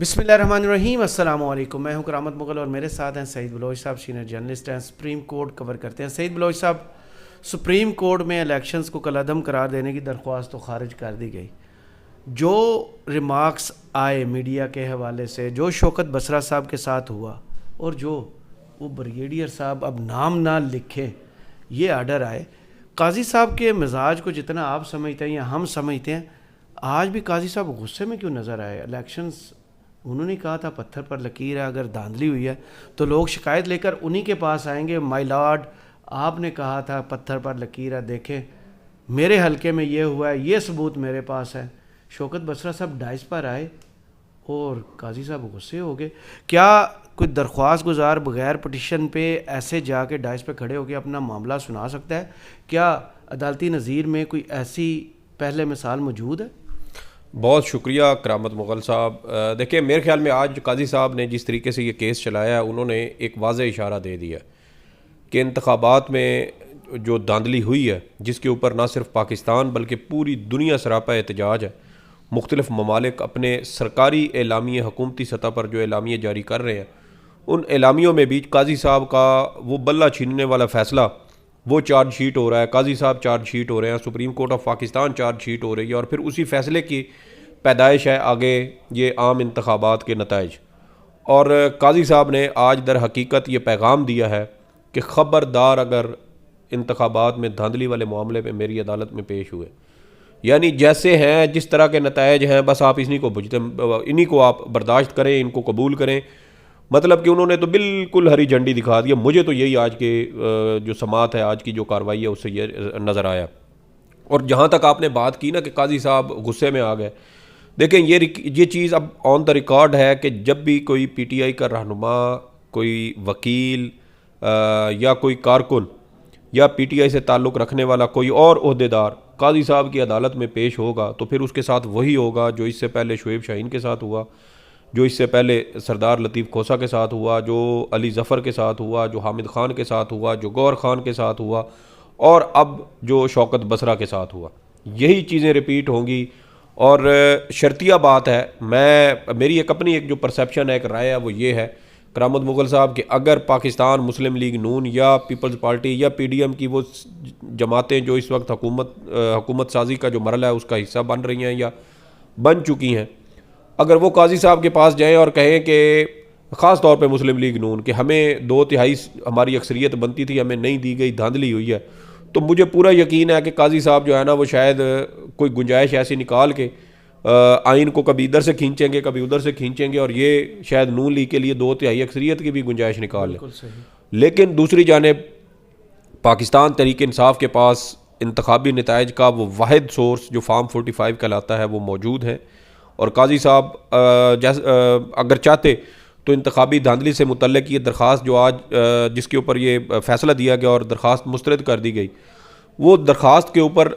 بسم اللہ الرحمن الرحیم. السلام علیکم. میں ہوں کرامت مغل اور میرے ساتھ ہیں سعید بلوچ صاحب, سینئر جرنلسٹ ہیں, سپریم کورٹ کور کرتے ہیں. سعید بلوچ صاحب, سپریم کورٹ میں الیکشنز کو کالعدم قرار دینے کی درخواست تو خارج کر دی گئی. جو ریمارکس آئے میڈیا کے حوالے سے, جو شوکت بسرا صاحب کے ساتھ ہوا, اور جو وہ بریگیڈیئر صاحب اب نام نہ لکھیں یہ آرڈر آئے, قاضی صاحب کے مزاج کو جتنا آپ سمجھتے ہیں یا ہم سمجھتے ہیں, آج بھی قاضی صاحب غصے میں کیوں نظر آئے؟ الیکشنز انہوں نے کہا تھا پتھر پر لکیر ہے, اگر دھاندلی ہوئی ہے تو لوگ شکایت لے کر انہی کے پاس آئیں گے. مائی لارڈ, آپ نے کہا تھا پتھر پر لکیر ہے, دیکھیں میرے حلقے میں یہ ہوا ہے, یہ ثبوت میرے پاس ہے. شوکت بسرا صاحب ڈائس پر آئے اور قاضی صاحب غصے ہو گئے. کیا کوئی درخواست گزار بغیر پٹیشن پہ ایسے جا کے ڈائس پہ کھڑے ہو کے اپنا معاملہ سنا سکتا ہے؟ کیا عدالتی نظیر میں کوئی ایسی پہلے مثال موجود ہے؟ بہت شکریہ کرامت مغل صاحب. دیکھیں, میرے خیال میں آج قاضی صاحب نے جس طریقے سے یہ کیس چلایا ہے, انہوں نے ایک واضح اشارہ دے دیا کہ انتخابات میں جو دھاندلی ہوئی ہے, جس کے اوپر نہ صرف پاکستان بلکہ پوری دنیا سراپا احتجاج ہے. مختلف ممالک اپنے سرکاری اعلامیے, حکومتی سطح پر جو اعلامیے جاری کر رہے ہیں, ان اعلامیوں میں بھی قاضی صاحب کا وہ بلہ چھیننے والا فیصلہ, وہ چارج شیٹ ہو رہا ہے, قاضی صاحب چارج شیٹ ہو رہے ہیں, supreme court of Pakistan charge sheet ہو رہی ہے, اور پھر اسی فیصلے کی پیدائش ہے آگے یہ عام انتخابات کے نتائج. اور قاضی صاحب نے آج در حقیقت یہ پیغام دیا ہے کہ خبردار اگر انتخابات میں دھاندلی والے معاملے پہ میری عدالت میں پیش ہوئے, یعنی جیسے ہیں جس طرح کے نتائج ہیں, بس آپ انہی کو آپ برداشت کریں, ان کو قبول کریں. مطلب کہ انہوں نے تو بالکل ہری جھنڈی دکھا دیا. مجھے تو یہی آج کے جو سماعت ہے, آج کی جو کارروائی ہے, اس سے یہ نظر آیا. اور جہاں تک آپ نے بات کی نا کہ قاضی صاحب غصے میں آ گئے, دیکھیں یہ چیز اب آن دا ریکارڈ ہے کہ جب بھی کوئی پی ٹی آئی کا رہنما, کوئی وکیل یا کوئی کارکن یا پی ٹی آئی سے تعلق رکھنے والا کوئی اور عہدیدار قاضی صاحب کی عدالت میں پیش ہوگا, تو پھر اس کے ساتھ وہی ہوگا جو اس سے پہلے شعیب شاہین کے ساتھ ہوا, جو اس سے پہلے سردار لطیف کھوسہ کے ساتھ ہوا, جو علی ظفر کے ساتھ ہوا, جو حامد خان کے ساتھ ہوا, جو گور خان کے ساتھ ہوا, اور اب جو شوکت بسرا کے ساتھ ہوا. یہی چیزیں ریپیٹ ہوں گی. اور شرطیہ بات ہے, میری اپنی جو پرسیپشن ہے, ایک رائے ہے, وہ یہ ہے کرامت مغل صاحب کہ اگر پاکستان مسلم لیگ نون یا پیپلز پارٹی یا پی ڈی ایم کی وہ جماعتیں جو اس وقت حکومت سازی کا جو مرحلہ ہے اس کا حصہ بن رہی ہیں یا بن چکی ہیں, اگر وہ قاضی صاحب کے پاس جائیں اور کہیں کہ خاص طور پہ مسلم لیگ نون کہ ہمیں 2/3 ہماری اکثریت بنتی تھی, ہمیں نہیں دی گئی, دھاندلی ہوئی ہے, تو مجھے پورا یقین ہے کہ قاضی صاحب جو ہے نا, وہ شاید کوئی گنجائش ایسی نکال کے آئین کو کبھی ادھر سے کھینچیں گے, کبھی ادھر سے کھینچیں گے, اور یہ شاید نون لیگ کے لیے 2/3 اکثریت کی بھی گنجائش نکال لیں. لیکن دوسری جانب پاکستان تحریک انصاف کے پاس انتخابی نتائج کا وہ واحد سورس جو فارم 45 کہلاتا ہے وہ موجود ہے. اور قاضی صاحب اگر چاہتے تو انتخابی دھاندلی سے متعلق یہ درخواست جو آج جس کے اوپر یہ فیصلہ دیا گیا اور درخواست مسترد کر دی گئی, وہ درخواست کے اوپر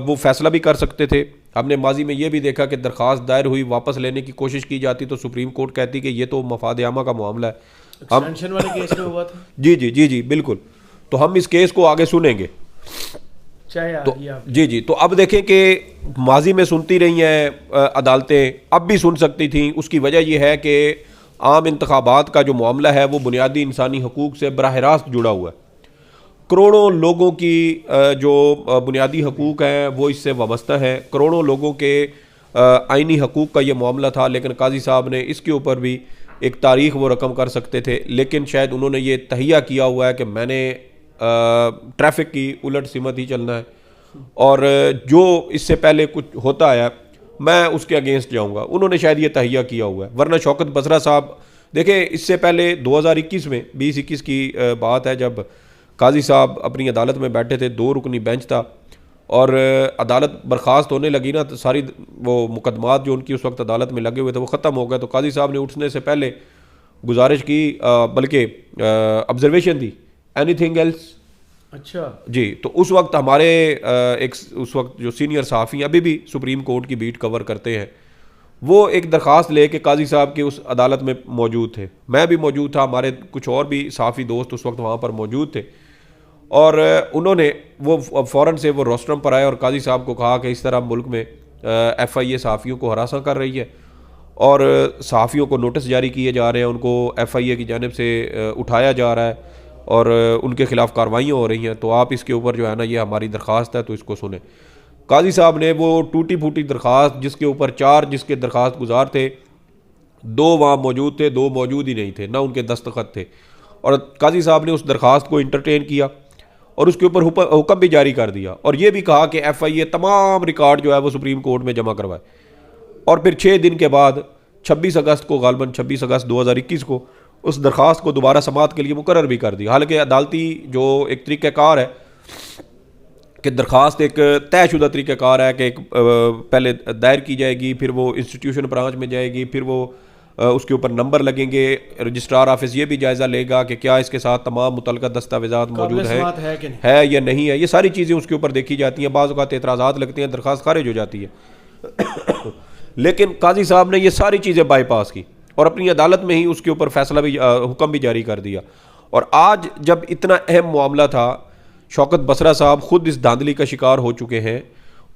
وہ فیصلہ بھی کر سکتے تھے. ہم نے ماضی میں یہ بھی دیکھا کہ درخواست دائر ہوئی, واپس لینے کی کوشش کی جاتی تو سپریم کورٹ کہتی کہ یہ تو مفاد عامہ کا معاملہ ہے. ایکسٹینشن والے کیس میں ہوا تھا. جی بالکل. تو ہم اس کیس کو آگے سنیں گے. تو اب دیکھیں کہ ماضی میں سنتی رہی ہیں عدالتیں, اب بھی سن سکتی تھیں. اس کی وجہ یہ ہے کہ عام انتخابات کا جو معاملہ ہے وہ بنیادی انسانی حقوق سے براہ راست جڑا ہوا ہے. کروڑوں لوگوں کی جو بنیادی حقوق ہیں وہ اس سے وابستہ ہیں, کروڑوں لوگوں کے آئینی حقوق کا یہ معاملہ تھا. لیکن قاضی صاحب نے اس کے اوپر بھی ایک تاریخ وہ رقم کر سکتے تھے, لیکن شاید انہوں نے یہ تہیہ کیا ہوا ہے کہ میں نے ٹریفک کی الٹ سمت ہی چلنا ہے, اور جو اس سے پہلے کچھ ہوتا ہے میں اس کے اگینسٹ جاؤں گا. انہوں نے شاید یہ تہیہ کیا ہوا ہے. ورنہ شوکت بسرا صاحب دیکھیں, اس سے پہلے 2021 میں 2021 کی بات ہے, جب قاضی صاحب اپنی عدالت میں بیٹھے تھے, 2 رکنی بینچ تھا, اور عدالت برخاست ہونے لگی نا, تو ساری وہ مقدمات جو ان کی اس وقت عدالت میں لگے ہوئے تھے وہ ختم ہو گئے. تو قاضی صاحب نے اٹھنے سے پہلے گزارش کی, بلکہ آبزرویشن دی, اینی تھنگ ایلس. اچھا جی. تو اس وقت ہمارے اس وقت جو سینئر صحافی ابھی بھی سپریم کورٹ کی بیٹ کور کرتے ہیں, وہ ایک درخواست لے کے قاضی صاحب کی اس عدالت میں موجود تھے. میں بھی موجود تھا, ہمارے کچھ اور بھی صحافی دوست اس وقت وہاں پر موجود تھے, اور انہوں نے وہ فوراً سے وہ روسٹرم پر آئے اور قاضی صاحب کو کہا کہ اس طرح ملک میں ایف آئی اے صحافیوں کو ہراساں کر رہی ہے, اور صحافیوں کو نوٹس جاری کیے جا رہے ہیں, ان کو ایف آئی اے کی جانب سے اٹھایا جا رہا ہے اور ان کے خلاف کارروائیاں ہو رہی ہیں. تو آپ اس کے اوپر جو ہے نا, یہ ہماری درخواست ہے تو اس کو سنیں. قاضی صاحب نے وہ ٹوٹی پھوٹی درخواست, جس کے اوپر 4 جس کے درخواست گزار تھے, 2 وہاں موجود تھے, 2 موجود ہی نہیں تھے, نہ ان کے دستخط تھے, اور قاضی صاحب نے اس درخواست کو انٹرٹین کیا اور اس کے اوپر حکم بھی جاری کر دیا, اور یہ بھی کہا کہ ایف آئی اے تمام ریکارڈ جو ہے وہ سپریم کورٹ میں جمع کروائے. اور پھر 6 دن کے بعد 26 اگست کو, غالباً 26 اگست 2021 کو, اس درخواست کو دوبارہ سماعت کے لیے مقرر بھی کر دیا. حالانکہ عدالتی جو ایک طریقہ کار ہے کہ درخواست ایک طے شدہ طریقہ کار ہے کہ ایک پہلے دائر کی جائے گی, پھر وہ انسٹیٹیوشن برانچ میں جائے گی, پھر وہ اس کے اوپر نمبر لگیں گے, رجسٹرار آفس یہ بھی جائزہ لے گا کہ کیا اس کے ساتھ تمام متعلقہ دستاویزات موجود ہے یا نہیں ہے. یہ ساری چیزیں اس کے اوپر دیکھی جاتی ہیں. بعض اوقات اعتراضات لگتے ہیں, درخواست خارج ہو جاتی ہے. لیکن قاضی صاحب نے یہ ساری چیزیں بائی پاس کی اور اپنی عدالت میں ہی اس کے اوپر فیصلہ بھی, حکم بھی جاری کر دیا. اور آج جب اتنا اہم معاملہ تھا, شوکت بصرہ صاحب خود اس دھاندلی کا شکار ہو چکے ہیں.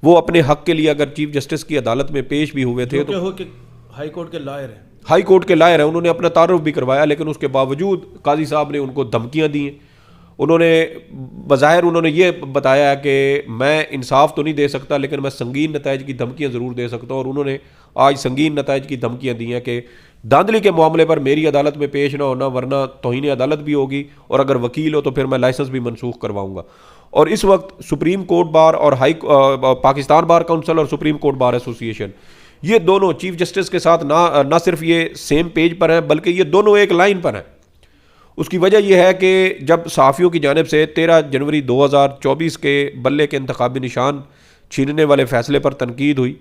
وہ اپنے حق کے لیے اگر چیف جسٹس کی عدالت میں پیش بھی ہوئے تھے, تو ہائی کورٹ کے لائر ہیں, ہائی کورٹ کے لائر ہیں, انہوں نے اپنا تعارف بھی کروایا, لیکن اس کے باوجود قاضی صاحب نے ان کو دھمکیاں دی ہیں. انہوں نے بظاہر انہوں نے یہ بتایا ہے کہ میں انصاف تو نہیں دے سکتا, لیکن میں سنگین نتائج کی دھمکیاں ضرور دے سکتا ہوں. اور انہوں نے آج سنگین نتائج کی دھمکیاں دی ہیں کہ دھاندلی کے معاملے پر میری عدالت میں پیش نہ ہونا, ورنہ توہین عدالت بھی ہوگی, اور اگر وکیل ہو تو پھر میں لائسنس بھی منسوخ کرواؤں گا. اور اس وقت سپریم کورٹ بار اور پاکستان بار کونسل اور سپریم کورٹ بار ایسوسی ایشن, یہ دونوں چیف جسٹس کے ساتھ نہ صرف یہ سیم پیج پر ہیں, بلکہ یہ دونوں ایک لائن پر ہیں. اس کی وجہ یہ ہے کہ جب صحافیوں کی جانب سے 13 جنوری 2024 کے بلے کے انتخابی نشان چھیننے والے فیصلے پر تنقید ہوئی,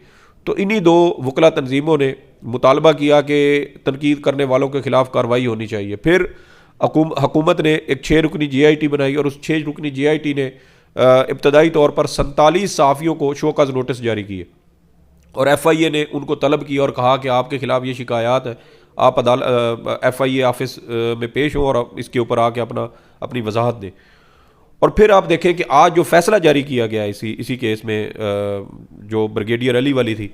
تو انہی 2 وکلا تنظیموں نے مطالبہ کیا کہ تنقید کرنے والوں کے خلاف کارروائی ہونی چاہیے. پھر حکومت نے ایک 6 رکنی جے آئی ٹی بنائی, اور اس 6 رکنی جے آئی ٹی نے ابتدائی طور پر 47 صحافیوں کو شو کاز نوٹس جاری کیے, اور ایف آئی اے نے ان کو طلب کی اور کہا کہ آپ کے خلاف یہ شکایات ہیں, آپ ایف آئی اے آفس میں پیش ہوں اور اس کے اوپر آ کے اپنی وضاحت دیں. اور پھر آپ دیکھیں کہ آج جو فیصلہ جاری کیا گیا اسی کیس میں, جو بریگیڈیئر علی والی تھی,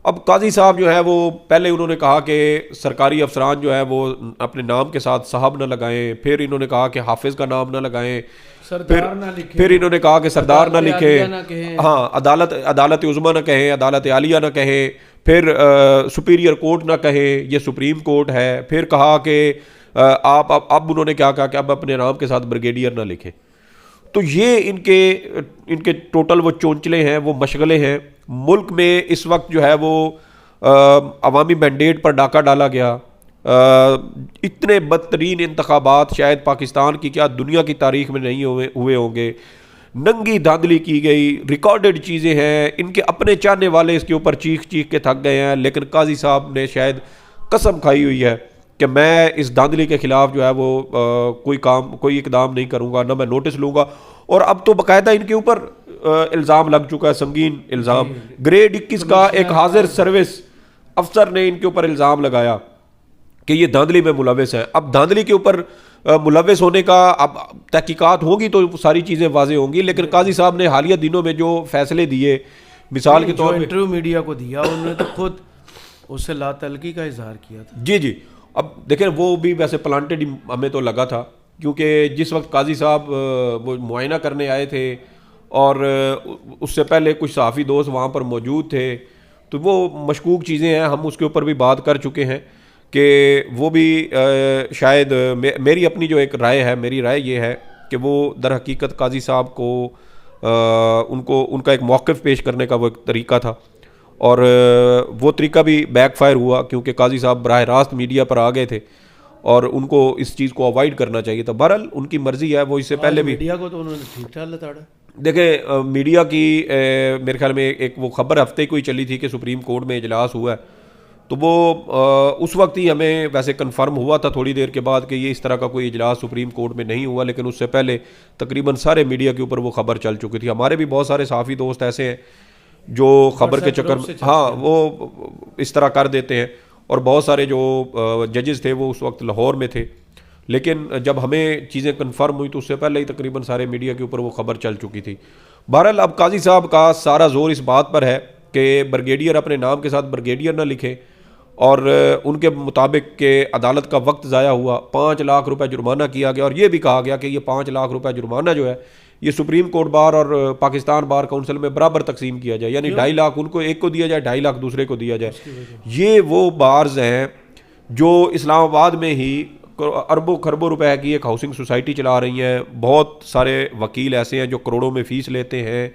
اب قاضی صاحب جو ہے وہ پہلے انہوں نے کہا کہ سرکاری افسران جو ہے وہ اپنے نام کے ساتھ صاحب نہ لگائیں, پھر انہوں نے کہا کہ حافظ کا نام نہ لگائیں, پھر انہوں نے کہا کہ سردار نہ لکھے, ہاں عدالت عظمیٰ نہ کہیں, عدالت عالیہ نہ کہیں, پھر سپیریئر کورٹ نہ کہیں, یہ سپریم کورٹ ہے. پھر کہا کہ آپ اب انہوں نے کیا کہا کہ اب اپنے نام کے ساتھ بریگیڈیئر نہ لکھیں. تو یہ ان کے ٹوٹل وہ چونچلے ہیں, وہ مشغلے ہیں. ملک میں اس وقت جو ہے وہ عوامی مینڈیٹ پر ڈاکہ ڈالا گیا. اتنے بدترین انتخابات شاید پاکستان کی کیا دنیا کی تاریخ میں نہیں ہوئے ہوں گے. ننگی دھاندلی کی گئی, ریکارڈڈ چیزیں ہیں. ان کے اپنے چاہنے والے اس کے اوپر چیخ کے تھک گئے ہیں, لیکن قاضی صاحب نے شاید قسم کھائی ہوئی ہے کہ میں اس دھاندلی کے خلاف جو ہے وہ کوئی اقدام نہیں کروں گا, نہ میں نوٹس لوں گا. اور اب تو باقاعدہ ان کے اوپر الزام لگ چکا ہے, سنگین الزام. گریڈ 21 کا ایک حاضر سروس افسر نے ان کے اوپر الزام لگایا کہ یہ دھاندلی میں ملوث ہیں. اب دھاندلی کے اوپر ملوث ہونے کا اب تحقیقات ہوگی تو ساری چیزیں واضح ہوں گی. لیکن قاضی صاحب نے حالیہ دنوں میں جو فیصلے دیے, مثال کے طور پر انٹرویو میڈیا کو دیا, انہوں نے تو خود اس سے لا تعلقی کا اظہار کیا تھا. جی. اب دیکھیں وہ بھی ویسے پلانٹڈ ہمیں تو لگا تھا, کیونکہ جس وقت قاضی صاحب وہ معائنہ کرنے آئے تھے اور اس سے پہلے کچھ صحافی دوست وہاں پر موجود تھے, تو وہ مشکوک چیزیں ہیں. ہم اس کے اوپر بھی بات کر چکے ہیں کہ وہ بھی شاید میری اپنی جو ایک رائے ہے, میری رائے یہ ہے کہ وہ در حقیقت قاضی صاحب کو ان کا ایک موقف پیش کرنے کا وہ ایک طریقہ تھا, اور وہ طریقہ بھی بیک فائر ہوا, کیونکہ قاضی صاحب براہ راست میڈیا پر آ گئے تھے اور ان کو اس چیز کو اوائڈ کرنا چاہیے تھا. بہرحال ان کی مرضی ہے, وہ اس سے پہلے بھی میڈیا کو تو انہوں نے ٹھیک ٹھاک لتاڑا. دیکھیں میڈیا کی میرے خیال میں ایک وہ خبر ہفتے کو ہی چلی تھی کہ سپریم کورٹ میں اجلاس ہوا ہے, تو وہ اس وقت ہی ہمیں ویسے کنفرم ہوا تھا تھوڑی دیر کے بعد کہ یہ اس طرح کا کوئی اجلاس سپریم کورٹ میں نہیں ہوا, لیکن اس سے پہلے تقریباً سارے میڈیا کے اوپر وہ خبر چل چکی تھی. ہمارے بھی بہت سارے صحافی دوست ایسے ہیں جو خبر کے چکر میں وہ اس طرح کر دیتے ہیں, اور بہت سارے جو ججز تھے وہ اس وقت لاہور میں تھے, لیکن جب ہمیں چیزیں کنفرم ہوئی تو اس سے پہلے ہی تقریباً سارے میڈیا کے اوپر وہ خبر چل چکی تھی. بہرحال اب قاضی صاحب کا سارا زور اس بات پر ہے کہ بریگیڈیئر اپنے نام کے ساتھ بریگیڈیئر نہ لکھیں, اور ان کے مطابق کہ عدالت کا وقت ضائع ہوا, 5 لاکھ روپے جرمانہ کیا گیا, اور یہ بھی کہا گیا کہ یہ 5 لاکھ روپے جرمانہ جو ہے یہ سپریم کورٹ بار اور پاکستان بار کونسل میں برابر تقسیم کیا جائے, یعنی 2.5 لاکھ ان کو ایک کو دیا جائے, 2.5 لاکھ دوسرے کو دیا جائے. یہ وہ بارز ہیں جو اسلام آباد میں ہی اربوں خربوں روپے کی ایک ہاؤسنگ سوسائٹی چلا رہی ہیں. بہت سارے وکیل ایسے ہیں جو کروڑوں میں فیس لیتے ہیں,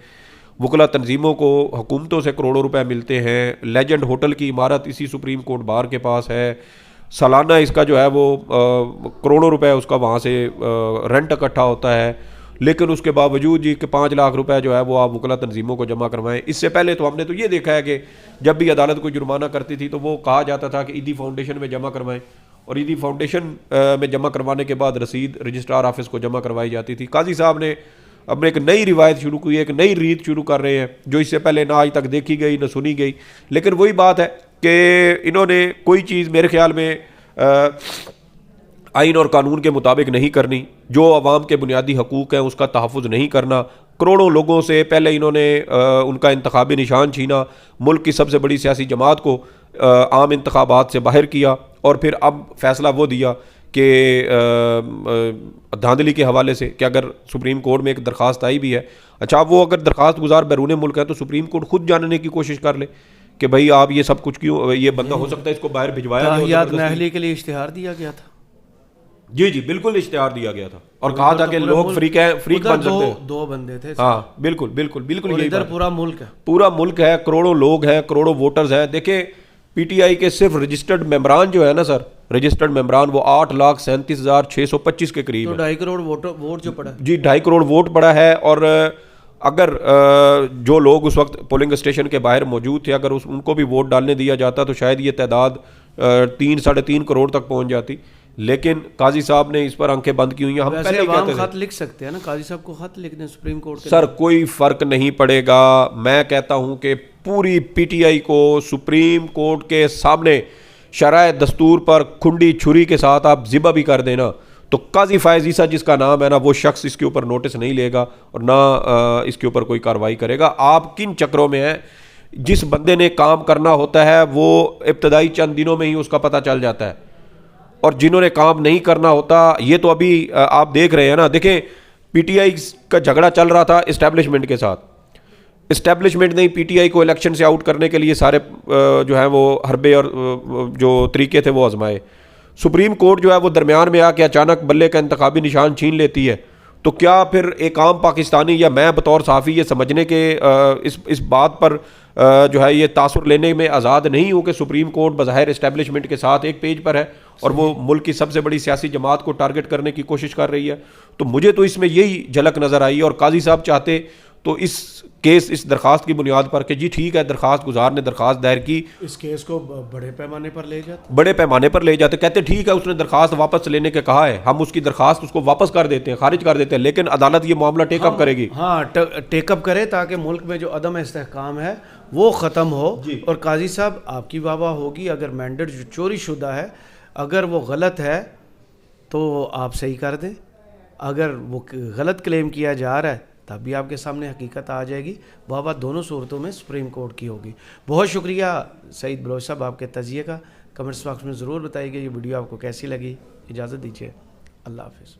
وکلا تنظیموں کو حکومتوں سے کروڑوں روپے ملتے ہیں. لیجنڈ ہوٹل کی عمارت اسی سپریم کورٹ بار کے پاس ہے, سالانہ اس کا جو ہے وہ کروڑوں روپے اس کا وہاں سے رینٹ اکٹھا ہوتا ہے, لیکن اس کے باوجود جی کہ 5 لاکھ روپے جو ہے وہ آپ وکلا تنظیموں کو جمع کروائیں. اس سے پہلے تو ہم نے تو یہ دیکھا ہے کہ جب بھی عدالت کو جرمانہ کرتی تھی تو وہ کہا جاتا تھا کہ ایدی فاؤنڈیشن میں جمع کروائیں, اور ایدی فاؤنڈیشن میں جمع کروانے کے بعد رسید رجسٹرار آفس کو جمع کروائی جاتی تھی. قاضی صاحب نے اب ایک نئی روایت شروع کی, ایک نئی ریت شروع کر رہے ہیں جو اس سے پہلے نہ آج تک دیکھی گئی نہ سنی گئی. لیکن وہی بات ہے کہ انہوں نے کوئی چیز میرے خیال میں آئین اور قانون کے مطابق نہیں کرنی, جو عوام کے بنیادی حقوق ہیں اس کا تحفظ نہیں کرنا. کروڑوں لوگوں سے پہلے انہوں نے ان کا انتخابی نشان چھینا, ملک کی سب سے بڑی سیاسی جماعت کو عام انتخابات سے باہر کیا, اور پھر اب فیصلہ وہ دیا کہ دھاندلی کے حوالے سے کہ اگر سپریم کورٹ میں ایک درخواست آئی بھی ہے, اچھا وہ اگر درخواست گزار بیرون ملک ہے تو سپریم کورٹ خود جاننے کی کوشش کر لے کہ بھئی آپ یہ سب کچھ کیوں, یہ بندہ ہو سکتا ہے اس کو باہر بھجوایا گیا. تاحیات نااہلی کے لیے اشتہار دیا گیا تھا. جی جی بالکل اشتہار دیا گیا تھا, اور کہا تھا کہ لوگ فریق بن سکتے ہیں. 2 بندے تھے. ہاں بالکل بالکل بالکل, یہی ادھر پورا ملک ہے, پورا ملک ہے, کروڑوں لوگ ہیں, کروڑوں ووٹرز ہیں. دیکھیں پی ٹی آئی کے صرف رجسٹرڈ ممبران جو ہے نا سر, رجسٹرڈ ممبران وہ 8,37,625 کے قریب ہے. 2.5 کروڑ ووٹ جو پڑا ہے, جی 2.5 کروڑ ووٹ پڑا ہے. اور اگر جو لوگ اس وقت پولنگ اسٹیشن کے باہر موجود تھے اگر ان کو بھی ووٹ ڈالنے دیا جاتا تو شاید یہ تعداد 3-3.5 کروڑ تک پہنچ جاتی. لیکن قاضی صاحب نے اس پر آنکھیں بند کی ہوئی ہیں. ہم پہلے ہی کہتے تھے خط لکھ سکتے ہیں نا, قاضی صاحب کو خط لکھ دیں سپریم کورٹ کے. سر کوئی فرق نہیں پڑے گا. میں کہتا ہوں کہ پوری پی ٹی آئی کو سپریم کورٹ کے سامنے شرائع دستور پر کھنڈی چھری کے ساتھ آپ ذبح بھی کر دینا تو قاضی فائز عیسیٰ جس کا نام ہے نا, وہ شخص اس کے اوپر نوٹس نہیں لے گا اور نہ اس کے اوپر کوئی کارروائی کرے گا. آپ کن چکروں میں ہیں؟ جس بندے نے کام کرنا ہوتا ہے وہ ابتدائی چند دنوں میں ہی اس کا پتہ چل جاتا ہے, اور جنہوں نے کام نہیں کرنا ہوتا یہ تو ابھی آپ دیکھ رہے ہیں نا. دیکھیں پی ٹی آئی کا جھگڑا چل رہا تھا اسٹیبلشمنٹ کے ساتھ. اسٹیبلشمنٹ نے پی ٹی آئی کو الیکشن سے آؤٹ کرنے کے لیے سارے جو ہیں وہ حربے اور جو طریقے تھے وہ آزمائے. سپریم کورٹ جو ہے وہ درمیان میں آ کے اچانک بلے کا انتخابی نشان چھین لیتی ہے. تو کیا پھر ایک عام پاکستانی یا میں بطور صحافی یہ سمجھنے کے اس بات پر جو ہے یہ تاثر لینے میں آزاد نہیں ہوں کہ سپریم کورٹ بظاہر اسٹیبلشمنٹ کے ساتھ ایک پیج پر ہے اور وہ ملک کی سب سے بڑی سیاسی جماعت کو ٹارگٹ کرنے کی کوشش کر رہی ہے. تو مجھے تو اس میں یہی جھلک نظر آئی. اور قاضی صاحب چاہتے تو اس کیس اس درخواست کی بنیاد پر کہ جی ٹھیک ہے درخواست گزار نے درخواست دائر کی, اس کیس کو بڑے پیمانے پر لے جاتے, کہتے ٹھیک ہے اس نے درخواست واپس لینے کے کہا ہے, ہم اس کی درخواست اس کو واپس کر دیتے ہیں, خارج کر دیتے ہیں, لیکن عدالت یہ معاملہ ٹیک اپ کرے گی. ہاں ٹیک اپ کرے تاکہ ملک میں جو عدم استحکام ہے وہ ختم ہو. اور قاضی صاحب آپ کی واہ واہ ہوگی. اگر مینڈیٹ جو چوری شدہ ہے اگر وہ غلط ہے تو آپ صحیح کر دیں, اگر وہ غلط کلیم کیا جا رہا ہے تب بھی آپ کے سامنے حقیقت آ جائے گی. واہ واہ دونوں صورتوں میں سپریم کورٹ کی ہوگی. بہت شکریہ سعید بلوچ صاحب آپ کے تجزیے کا. کمنٹس باکس میں ضرور بتائیے گا یہ ویڈیو آپ کو کیسی لگی. اجازت دیجیے, اللہ حافظ.